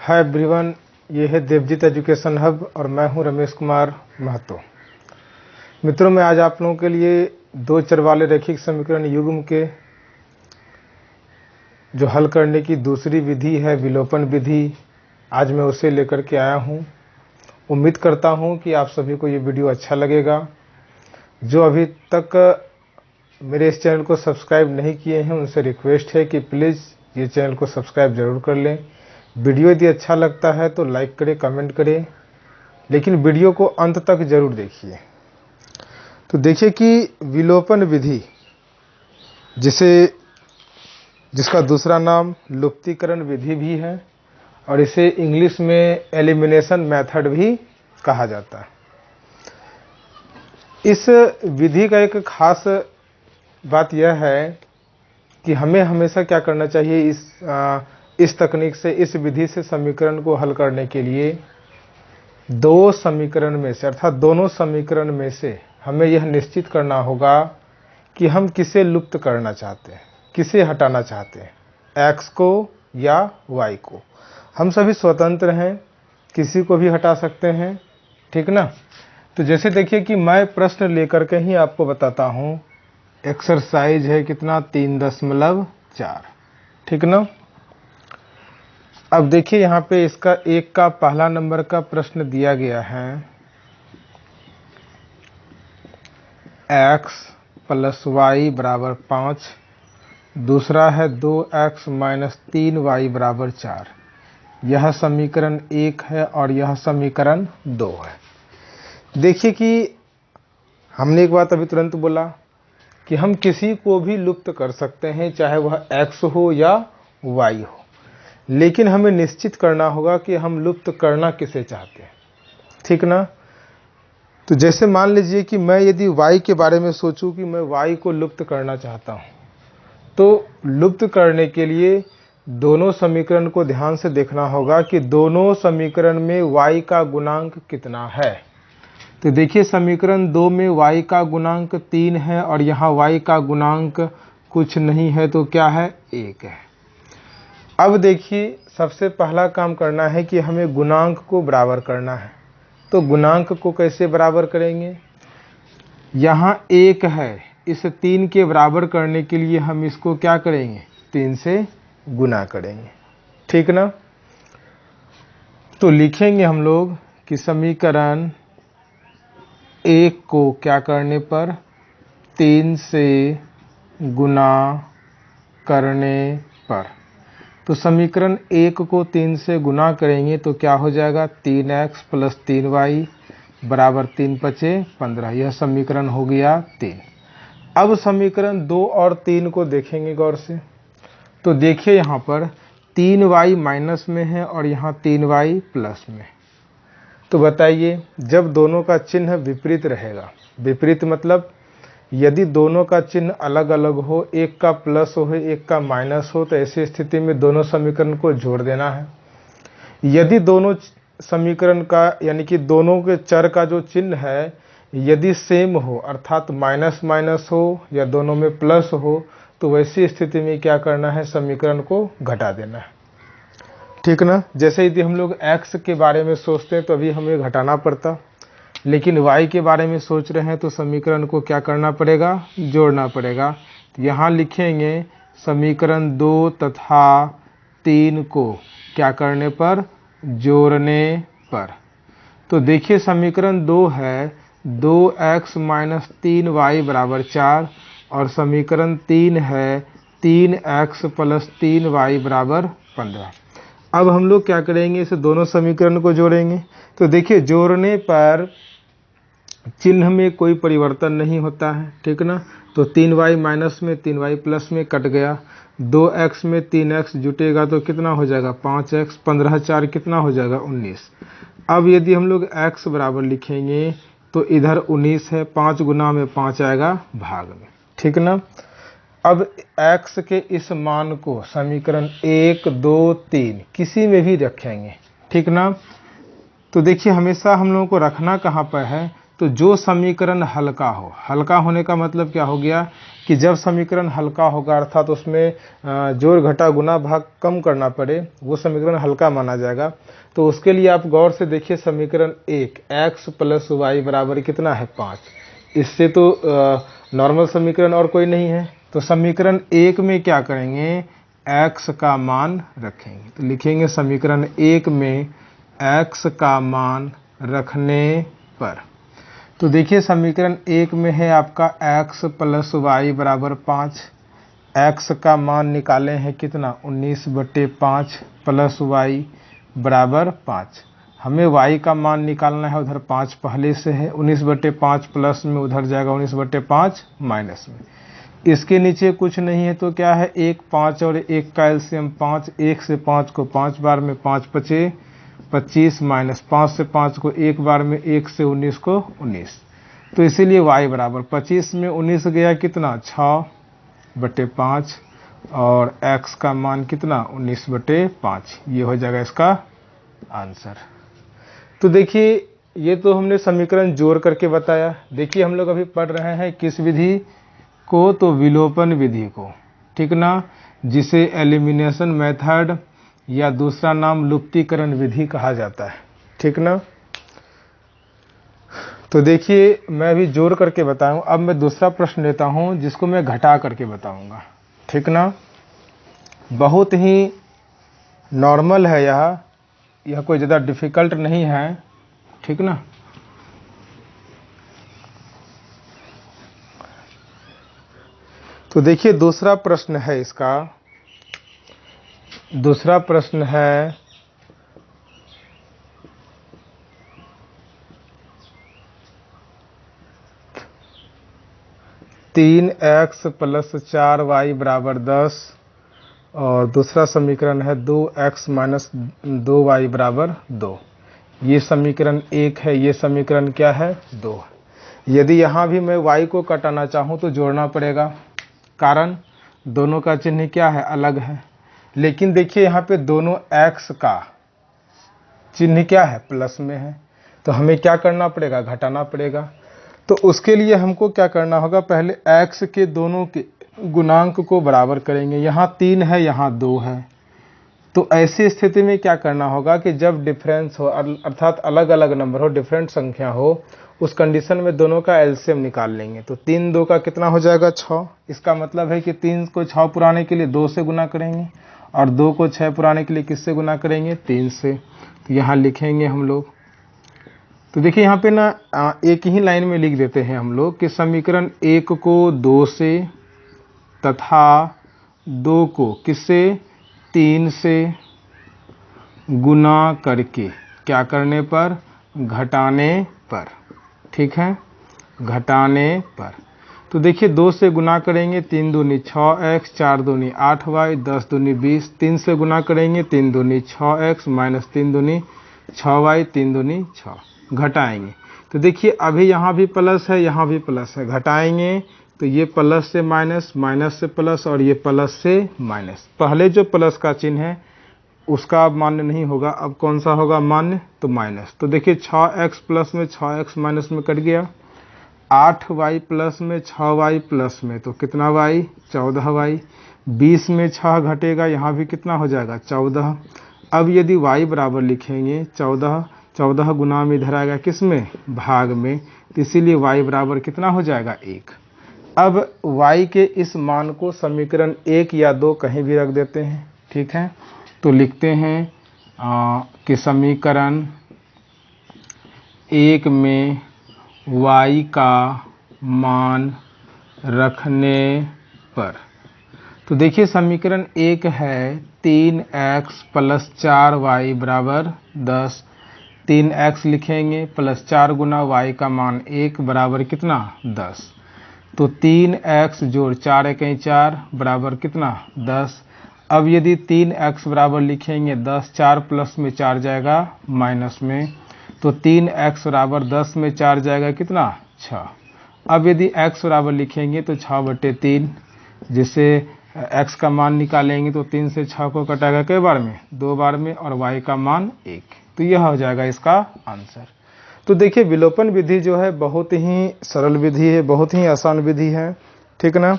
Hi everyone, ये है Devjit education hub और मैं हूं रमेश कुमार महतो। मित्रों, मैं आज आप लोगों के लिए दो चर वाले रैखिक समीकरण युग्म के जो हल करने की दूसरी विधि है विलोपन विधि, आज मैं उसे लेकर के आया हूं। उम्मीद करता हूं कि आप सभी को ये वीडियो अच्छा लगेगा। जो अभी तक मेरे इस चैनल को सब्सक्राइब नहीं किए हैं उनसे रिक्वेस्ट है कि प्लीज़ ये चैनल को सब्सक्राइब जरूर कर लें। वीडियो यदि अच्छा लगता है तो लाइक करें, कमेंट करें, लेकिन वीडियो को अंत तक जरूर देखिए। तो देखिए कि विलोपन विधि, जिसका दूसरा नाम लुप्तीकरण विधि भी है और इसे इंग्लिश में एलिमिनेशन मेथड भी कहा जाता है। इस विधि का एक खास बात यह है कि हमें हमेशा क्या करना चाहिए, इस तकनीक से, इस विधि से समीकरण को हल करने के लिए दो समीकरण में से अर्थात दोनों समीकरण में से हमें यह निश्चित करना होगा कि हम किसे लुप्त करना चाहते हैं, किसे हटाना चाहते हैं, x को या y को। हम सभी स्वतंत्र हैं, किसी को भी हटा सकते हैं, ठीक ना। तो जैसे देखिए कि मैं प्रश्न लेकर के ही आपको बताता हूं। एक्सरसाइज है कितना, 3.4, ठीक ना। अब देखिए यहाँ पे इसका एक का पहला नंबर का प्रश्न दिया गया है, x + y = 5। दूसरा है 2x - 3y = 4। यह समीकरण 1 है और यह समीकरण 2 है। देखिए कि हमने एक बात अभी तुरंत बोला कि हम किसी को भी लुप्त कर सकते हैं, चाहे वह x हो या y हो, लेकिन हमें निश्चित करना होगा कि हम लुप्त करना किसे चाहते हैं, ठीक ना। तो जैसे मान लीजिए कि मैं यदि y के बारे में सोचूं कि मैं y को लुप्त करना चाहता हूं, तो लुप्त करने के लिए दोनों समीकरण को ध्यान से देखना होगा कि दोनों समीकरण में y का गुणांक कितना है। तो देखिए समीकरण 2 में y का गुणांक 3 है और यहाँ y का गुणांक कुछ नहीं है, तो क्या है, 1 है। अब देखिए सबसे पहला काम करना है कि हमें गुणांक को बराबर करना है। तो गुणांक को कैसे बराबर करेंगे, यहाँ 1 है, इस 3 के बराबर करने के लिए हम इसको क्या करेंगे, 3 से गुना करेंगे, ठीक ना। तो लिखेंगे हम लोग कि समीकरण 1 को क्या करने पर, 3 से गुना करने पर। तो समीकरण 1 को 3 से गुना करेंगे तो क्या हो जाएगा, 3x + 3y = 3 × 5 = 15। यह समीकरण हो गया 3। अब समीकरण 2 और 3 को देखेंगे गौर से। तो देखिए यहाँ पर 3y माइनस में है और यहाँ 3y प्लस में। तो बताइए, जब दोनों का चिन्ह विपरीत रहेगा, विपरीत मतलब यदि दोनों का चिन्ह अलग अलग हो, एक का प्लस हो एक का माइनस हो, तो ऐसी स्थिति में दोनों समीकरण को जोड़ देना है। यदि दोनों समीकरण का यानी कि दोनों के चर का जो चिन्ह है यदि सेम हो, अर्थात माइनस माइनस हो या दोनों में प्लस हो, तो वैसी स्थिति में क्या करना है, समीकरण को घटा देना है, ठीक ना। जैसे यदि हम लोग x के बारे में सोचते हैं तो अभी हमें घटाना पड़ता, लेकिन y के बारे में सोच रहे हैं तो समीकरण को क्या करना पड़ेगा, जोड़ना पड़ेगा। तो यहाँ लिखेंगे समीकरण 2 तथा 3 को क्या करने पर, जोड़ने पर। तो देखिए समीकरण 2 है 2x - 3y = 4 और समीकरण 3 है 3x + 3y = 15। अब हम लोग क्या करेंगे, इसे दोनों समीकरण को जोड़ेंगे। तो देखिए जोड़ने पर चिन्ह में कोई परिवर्तन नहीं होता है, ठीक ना। तो 3y माइनस में 3y प्लस में कट गया, 2x में 3x जुटेगा तो कितना हो जाएगा, 5x, 15 4 कितना हो जाएगा, 19। अब यदि हम लोग x बराबर लिखेंगे तो इधर 19 है, 5 गुना में 5 आएगा भाग में, ठीक ना। अब x के इस मान को समीकरण 1 2 3 किसी में भी रखेंगे, ठीक ना। तो देखिए हमेशा हम लोगों को रखना कहाँ पर है, तो जो समीकरण हल्का हो, हल्का होने का मतलब क्या हो गया कि जब समीकरण हल्का होगा अर्थात उसमें जोड़ घटा गुना भाग कम करना पड़े, वो समीकरण हल्का माना जाएगा। तो उसके लिए आप गौर से देखिए समीकरण 1 x प्लस वाई बराबर कितना है 5। इससे तो नॉर्मल समीकरण और कोई नहीं है। तो समीकरण 1 में क्या करेंगे, x का मान रखेंगे। तो लिखेंगे समीकरण 1 में x का मान रखने पर, तो देखिए समीकरण 1 में है आपका x प्लस वाई बराबर 5। x का मान निकाले हैं कितना 19/5 प्लस वाई बराबर 5। हमें y का मान निकालना है, उधर 5 पहले से है, 19/5 प्लस में उधर जाएगा 19/5 माइनस में। इसके नीचे कुछ नहीं है तो क्या है 1 5 और 1 का एलसीएम 5। 1 से 5 को 5 बार में 5 पचे 25 माइनस 5 से 5 को 1 बार में 1 से 19 को 19। तो इसीलिए y बराबर 25 में 19 गया कितना 6/5 और x का मान कितना 19/5। ये हो जाएगा इसका आंसर। तो देखिए ये तो हमने समीकरण जोड़ करके बताया। देखिए हम लोग अभी पढ़ रहे हैं किस विधि को, तो विलोपन विधि को, ठीक ना, जिसे एलिमिनेशन मेथड या दूसरा नाम लुप्तीकरण विधि कहा जाता है, ठीक ना। तो देखिए मैं अभी जोड़ करके बताऊं, अब मैं दूसरा प्रश्न लेता हूं जिसको मैं घटा करके बताऊंगा, ठीक ना। बहुत ही नॉर्मल है यह कोई ज़्यादा डिफिकल्ट नहीं है, ठीक ना। तो देखिए दूसरा प्रश्न है इसका, दूसरा प्रश्न है 3x प्लस 4y बराबर 10 और दूसरा समीकरण है 2x माइनस 2y बराबर 2। ये समीकरण 1 है, ये समीकरण क्या है 2। यदि यहाँ भी मैं y को कटाना चाहूँ तो जोड़ना पड़ेगा, कारण दोनों का चिन्ह क्या है अलग है। लेकिन देखिए यहाँ पे दोनों x का चिन्ह क्या है प्लस में है, तो हमें क्या करना पड़ेगा घटाना पड़ेगा। तो उसके लिए हमको क्या करना होगा, पहले x के दोनों के गुणांक को बराबर करेंगे। यहाँ 3 है, यहाँ 2 है, तो ऐसी स्थिति में क्या करना होगा कि जब डिफरेंस हो अर्थात अलग अलग नंबर हो, डिफरेंट संख्या हो, उस कंडीशन में दोनों का एलसीएम निकाल लेंगे। तो 3 2 का कितना हो जाएगा 6। इसका मतलब है कि 3 को 6 पुराने के लिए 2 से गुना करेंगे और 2 को 6 पुराने के लिए किससे गुना करेंगे 3 से। तो यहाँ लिखेंगे हम लोग, तो देखिए यहाँ पे ना एक ही लाइन में लिख देते हैं हम लोग कि समीकरण 1 को 2 से तथा 2 को किससे 3 से गुना करके, क्या करने पर घटाने पर, ठीक है घटाने पर। तो देखिए 2 से गुना करेंगे 3 दूनी 6x 4 दूनी 8y 10 दूनी 20। 3 से गुना करेंगे 3 दूनी 6x माइनस 3 दूनी 6y 3 दूनी 6। घटाएंगे तो देखिए अभी यहाँ भी प्लस है, यहाँ भी प्लस है, घटाएंगे तो ये प्लस से माइनस, माइनस से प्लस और ये प्लस से माइनस। पहले जो प्लस का चिन्ह है उसका अब मान्य नहीं होगा, अब कौन सा होगा मान्य, तो माइनस। तो देखिए 6x प्लस में 6x माइनस में कट गया, 8y प्लस में 6y प्लस में तो कितना y 14y। 20 में 6 घटेगा, यहाँ भी कितना हो जाएगा 14। अब यदि y बराबर लिखेंगे 14, 14 गुना में इधर आएगा किस में भाग में, तो इसीलिए y बराबर कितना हो जाएगा 1। अब y के इस मान को समीकरण 1 या 2 कहीं भी रख देते हैं, ठीक है। तो लिखते हैं कि समीकरण 1 में y का मान रखने पर, तो देखिए समीकरण 1 है 3x प्लस 4y बराबर 10। 3x लिखेंगे प्लस 4 गुना y का मान 1 बराबर कितना 10। तो 3x जोड़ 4 1 4 बराबर कितना 10। अब यदि 3x बराबर लिखेंगे 10, 4 प्लस में 4 जाएगा माइनस में, तो 3x बराबर 10 में 4 जाएगा कितना 6। अब यदि x बराबर लिखेंगे तो 6/3, जिससे x का मान निकालेंगे तो 3 से 6 को कटाएगा कई बार में 2 बार में और y का मान 1। तो यह हो जाएगा इसका आंसर। तो देखिए विलोपन विधि जो है बहुत ही सरल विधि है, बहुत ही आसान विधि है, ठीक ना।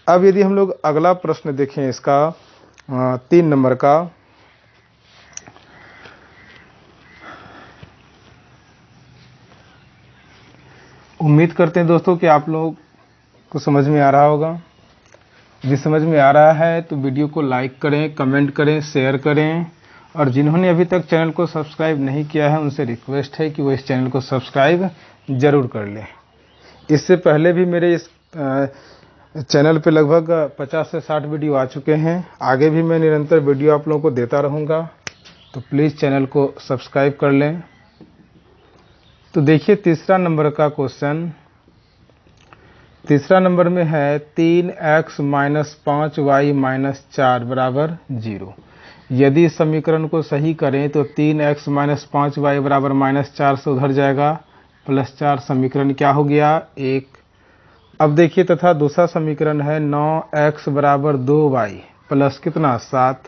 अब यदि हम लोग अगला प्रश्न देखें इसका 3 नंबर का, उम्मीद करते हैं दोस्तों कि आप लोग को समझ में आ रहा होगा। यदि समझ में आ रहा है तो वीडियो को लाइक करें, कमेंट करें, शेयर करें, और जिन्होंने अभी तक चैनल को सब्सक्राइब नहीं किया है उनसे रिक्वेस्ट है कि वो इस चैनल को सब्सक्राइब जरूर कर लें। इससे पहले भी मेरे इस चैनल पे लगभग 50 से 60 वीडियो आ चुके हैं। आगे भी मैं निरंतर वीडियो आप लोगों को देता रहूँगा, तो प्लीज़ चैनल को सब्सक्राइब कर लें। तो देखिए तीसरा नंबर का क्वेश्चन, तीसरा नंबर में है 3x माइनस 5y माइनस 4 बराबर 0। यदि इस समीकरण को सही करें तो 3x माइनस 5y बराबर माइनस 4 से उधर जाएगा प्लस 4, समीकरण क्या हो गया 1। अब देखिए तथा दूसरा समीकरण है 9x बराबर 2y प्लस कितना 7।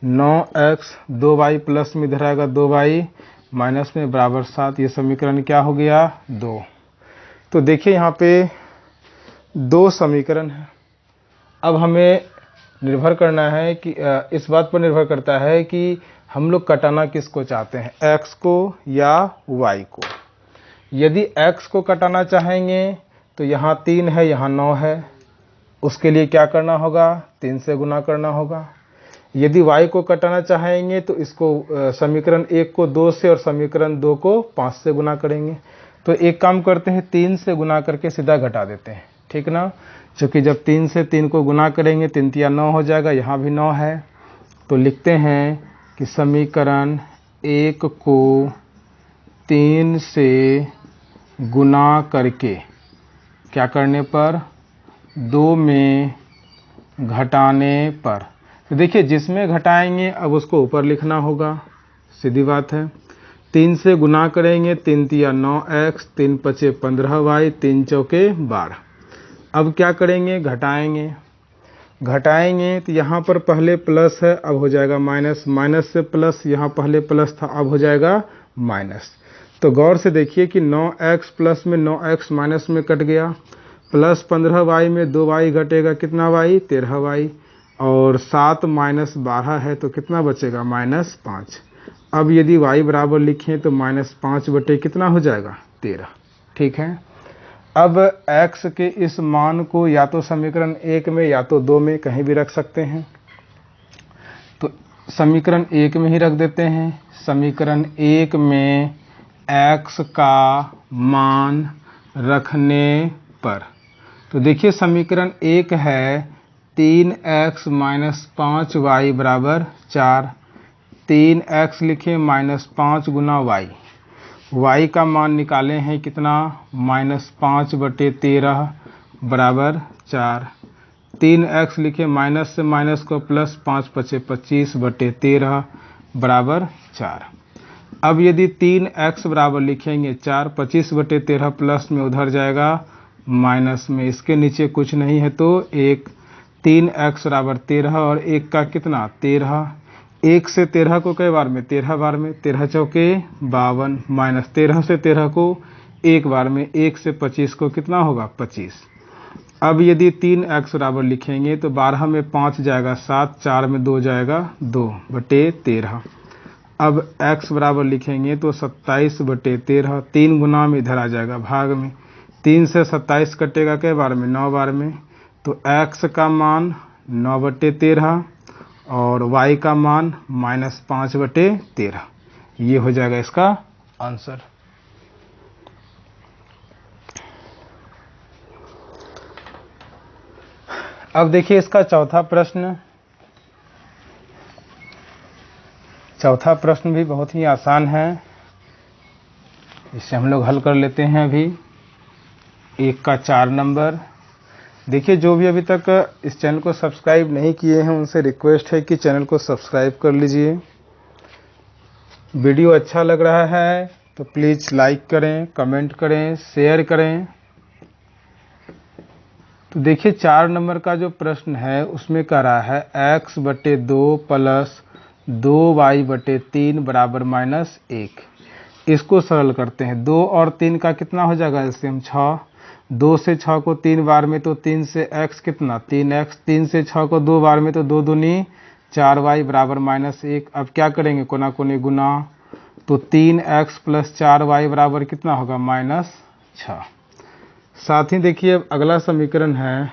9x 2y प्लस में इधर आएगा 2y माइनस में बराबर 7, ये समीकरण क्या हो गया 2। तो देखिए यहाँ पे 2 समीकरण है। अब हमें निर्भर करना है कि इस बात पर निर्भर करता है कि हम लोग कटाना किसको चाहते हैं, x को या y को। यदि x को कटाना चाहेंगे तो यहाँ 3 है, यहाँ 9 है, उसके लिए क्या करना होगा 3 से गुना करना होगा। यदि y को कटाना चाहेंगे तो इसको समीकरण 1 को 2 से और समीकरण 2 को 5 से गुना करेंगे। तो एक काम करते हैं 3 से गुना करके सीधा घटा देते हैं, ठीक ना। क्योंकि जब 3 से 3 को गुना करेंगे 3 तिया 9 हो जाएगा, यहाँ भी 9 है। तो लिखते हैं कि समीकरण 1 को 3 से गुना करके क्या करने पर 2 में घटाने पर, तो देखिए जिसमें घटाएंगे अब उसको ऊपर लिखना होगा, सीधी बात है। 3 से गुना करेंगे 3 तिया 9x, 3 पचे 15y, 3 चौके 12। अब क्या करेंगे घटाएंगे, घटाएंगे तो यहाँ पर पहले प्लस है अब हो जाएगा माइनस, माइनस से प्लस, यहाँ पहले प्लस था अब हो जाएगा माइनस। तो गौर से देखिए कि 9x प्लस में 9x माइनस में कट गया, प्लस 15y में 2y घटेगा कितना y 13y, और 7 माइनस 12 है तो कितना बचेगा माइनस 5। अब यदि y बराबर लिखें तो माइनस 5 बटे कितना हो जाएगा 13, ठीक है। अब x के इस मान को या तो समीकरण 1 में या तो 2 में कहीं भी रख सकते हैं। तो समीकरण 1 में ही रख देते हैं। समीकरण 1 में x का मान रखने पर, तो देखिए समीकरण 1 है 3x माइनस 5y बराबर 4। 3x लिखें माइनस 5 गुना y का मान निकाले हैं कितना माइनस 5 बटे 13 बराबर 4। 3x लिखें माइनस से माइनस को प्लस, 5 पचे 25 बटे 13 बराबर 4। अब यदि 3x बराबर लिखेंगे 4, 25 बटे 13 प्लस में उधर जाएगा माइनस में, इसके नीचे कुछ नहीं है तो 1। 3x बराबर 13 और 1 का कितना 13, 1 से 13 को कई बार में 13 बार में, 13 चौके 52, माइनस 13 से 13 को 1 बार में, 1 से 25 को कितना होगा 25। अब यदि 3x बराबर लिखेंगे तो 12 में 5 जाएगा 7, 4 में 2 जाएगा 2 बटे 13। अब x बराबर लिखेंगे तो 27 बटे 13, 3 गुना में इधर आ जाएगा भाग में, 3 से 27 कटेगा कई बार में 9 बार में, तो x का मान 9 बटे 13 और y का मान माइनस 5 बटे 13, ये हो जाएगा इसका आंसर। अब देखिए इसका चौथा प्रश्न। चौथा प्रश्न भी बहुत ही आसान है, इसे हम लोग हल कर लेते हैं अभी। 1 का 4 नंबर। देखिए जो भी अभी तक इस चैनल को सब्सक्राइब नहीं किए हैं उनसे रिक्वेस्ट है कि चैनल को सब्सक्राइब कर लीजिए। वीडियो अच्छा लग रहा है तो प्लीज़ लाइक करें, कमेंट करें, शेयर करें। तो देखिए 4 नंबर का जो प्रश्न है उसमें कह रहा है x बटे 2 प्लस 2y बटे 3 बराबर माइनस 1। इसको सरल करते हैं। 2 और 3 का कितना हो जाएगा एलसीएम 6। 2 से 6 को 3 बार में तो 3 से x कितना 3x। 3 से 6 को 2 बार में तो 2 दूनी 4y बराबर -1। अब क्या करेंगे कोना कोनी गुना, तो 3x + 4y बराबर कितना होगा -6। साथ ही देखिए अगला समीकरण है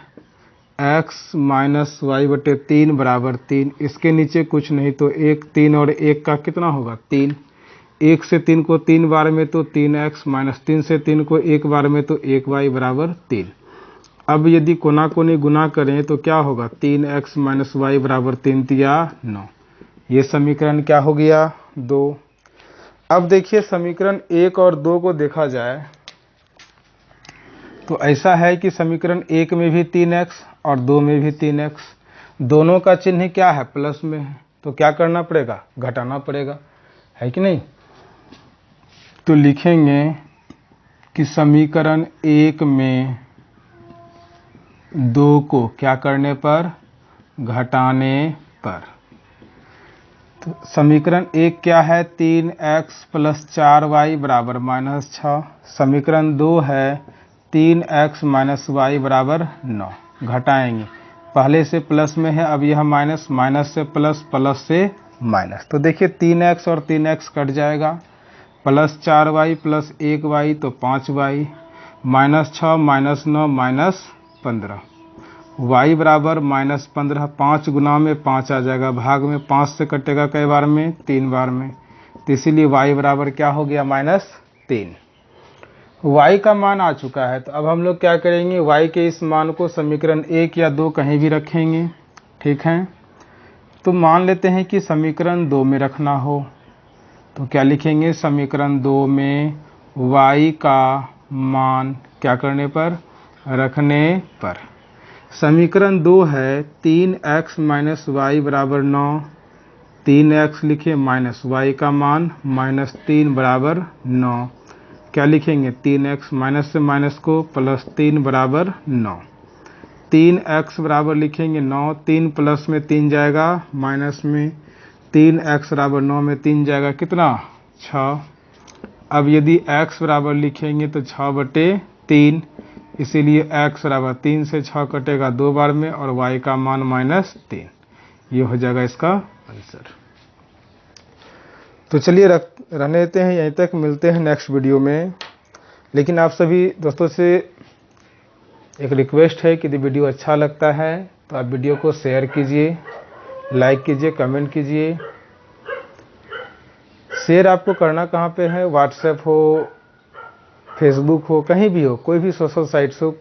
x - y/3 बराबर 3। इसके नीचे कुछ नहीं तो 1, 3 और 1 का कितना होगा 3। 1 से 3 को 3 बार में तो 3x, -3 से 3 को 1 बार में तो 1y बराबर 3। अब यदि कोना कोनी गुना करें तो क्या होगा 3x - y बराबर 3 तिया 9। ये समीकरण क्या हो गया 2। अब देखिए समीकरण 1 और 2 को देखा जाए तो ऐसा है कि समीकरण 1 में भी 3x और 2 में भी 3x, दोनों का चिन्ह क्या है प्लस में है, तो क्या करना पड़ेगा घटाना पड़ेगा, है कि नहीं। तो लिखेंगे कि समीकरण 1 में 2 को क्या करने पर घटाने पर। तो समीकरण 1 क्या है 3x + 4y बराबर -6। समीकरण 2 है 3x - y बराबर 9। घटाएंगे, पहले से प्लस में है अब यह माइनस, माइनस से प्लस, प्लस से माइनस। तो देखिए 3x और 3x कट जाएगा, + 4y + 1y तो 5y, -6 -9 -15, y बराबर -15। 5 गुना में 5 आ जाएगा, भाग में 5 से कटेगा कई बार में 3 बार में, तो इसीलिए y बराबर क्या हो गया -3। y का मान आ चुका है। तो अब हम लोग क्या करेंगे y के इस मान को समीकरण 1 या 2 कहीं भी रखेंगे, ठीक है। तो मान लेते हैं कि समीकरण 2 में रखना हो तो क्या लिखेंगे समीकरण 2 में y का मान क्या करने पर रखने पर। समीकरण 2 है 3x - y बराबर 9। 3x लिखे माइनस y का मान -3 बराबर 9। क्या लिखेंगे 3x माइनस से माइनस को +3 बराबर 9। 3x बराबर लिखेंगे 9, 3 प्लस में 3 जाएगा माइनस में, 3x बराबर 9 में 3 जाएगा कितना 6। अब यदि x बराबर लिखेंगे तो 6/3, इसीलिए x बराबर 3 से 6 कटेगा 2 बार में और y का मान -3। ये हो जाएगा इसका आंसर। तो चलिए रहने देते हैं यहीं तक, मिलते हैं नेक्स्ट वीडियो में। लेकिन आप सभी दोस्तों से एक रिक्वेस्ट है कि यदि वीडियो अच्छा लगता है तो आप वीडियो को शेयर कीजिए, लाइक कीजिए, कमेंट कीजिए। शेयर आपको करना कहाँ पे है, व्हाट्सएप हो, फेसबुक हो, कहीं भी हो, कोई भी सोशल साइट्स हो,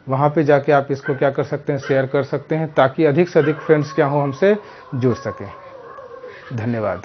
वहाँ पे जाके आप इसको क्या कर सकते हैं शेयर कर सकते हैं, ताकि अधिक से अधिक फ्रेंड्स क्या हो हमसे जुड़ सकें। धन्यवाद।